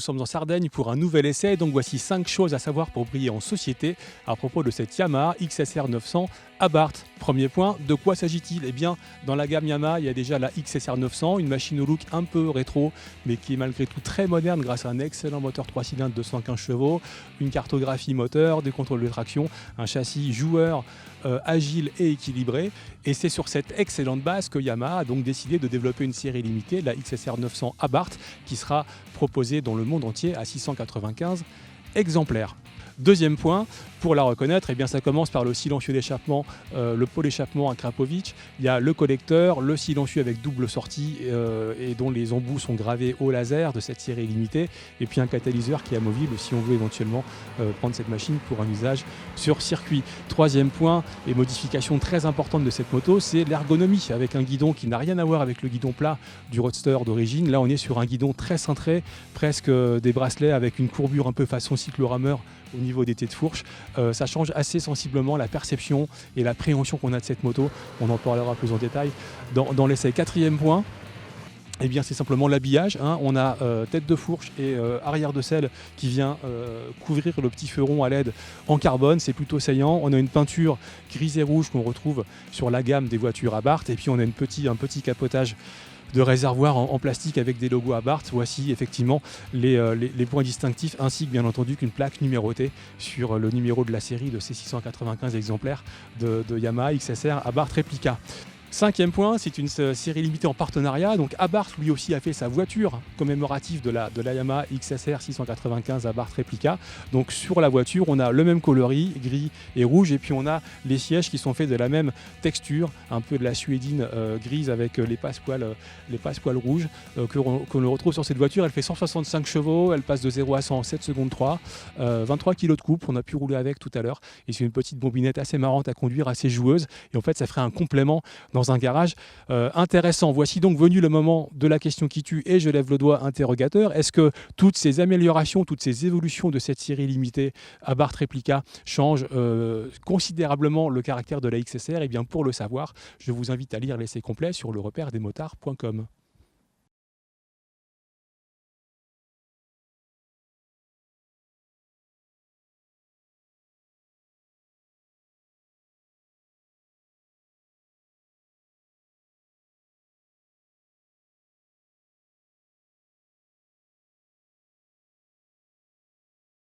sommes en Sardaigne pour un nouvel essai, donc voici 5 choses à savoir pour briller en société à propos de cette Yamaha XSR 900 Abarth. Premier point, de quoi s'agit-il? Eh bien, dans la gamme Yamaha, il y a déjà la XSR 900, une machine au look un peu rétro, mais qui est malgré tout très moderne grâce à un excellent moteur 3 cylindres 215 chevaux, une cartographie moteur, des contrôles de traction, un châssis joueur agile et équilibré. Et c'est sur cette excellente base que Yamaha a donc décidé de développer une série limitée, la XSR 900 Abarth, qui sera proposée dans le monde entier à 695 exemplaires. Deuxième point, pour la reconnaître, eh bien, ça commence par le silencieux d'échappement, le pot d'échappement à Krapovic. Il y a le collecteur, le silencieux avec double sortie et dont les embouts sont gravés au laser de cette série limitée. Et puis un catalyseur qui est amovible si on veut éventuellement prendre cette machine pour un usage sur circuit. Troisième point et modification très importante de cette moto, c'est l'ergonomie avec un guidon qui n'a rien à voir avec le guidon plat du Roadster d'origine. Là, on est sur un guidon très cintré, presque des bracelets avec une courbure un peu façon cyclorameur au niveau des têtes de fourche. Ça change assez sensiblement la perception et la préhension qu'on a de cette moto. On en parlera plus en détail dans l'essai. Quatrième point, eh bien, c'est simplement l'habillage. On a tête de fourche et arrière de selle qui vient couvrir le petit feuron à LED en carbone. C'est plutôt saillant. On a une peinture grise et rouge qu'on retrouve sur la gamme des voitures Abarth. Et puis on a un petit capotage de réservoir en plastique avec des logos Abarth. Voici effectivement les points distinctifs ainsi que bien entendu qu'une plaque numérotée sur le numéro de la série de ces 695 exemplaires de Yamaha XSR Abarth Replica. Cinquième point, c'est une série limitée en partenariat. Donc Abarth lui aussi a fait sa voiture commémorative de la Yamaha XSR 695 Abarth Replica. Donc sur la voiture, on a le même coloris, gris et rouge, et puis on a les sièges qui sont faits de la même texture, un peu de la suédine grise avec les passepoils rouges que l'on retrouve sur cette voiture. Elle fait 165 chevaux, elle passe de 0 à 100 en 7 secondes 3, 23 kg de coupe, on a pu rouler avec tout à l'heure, et c'est une petite bombinette assez marrante à conduire, assez joueuse, et en fait ça ferait un complément dans un garage intéressant. Voici donc venu le moment de la question qui tue et je lève le doigt interrogateur. Est-ce que toutes ces améliorations, toutes ces évolutions de cette série limitée Abarth Replica changent considérablement le caractère de la XSR? Eh bien pour le savoir, je vous invite à lire l'essai complet sur lerepaire-des-motards.com.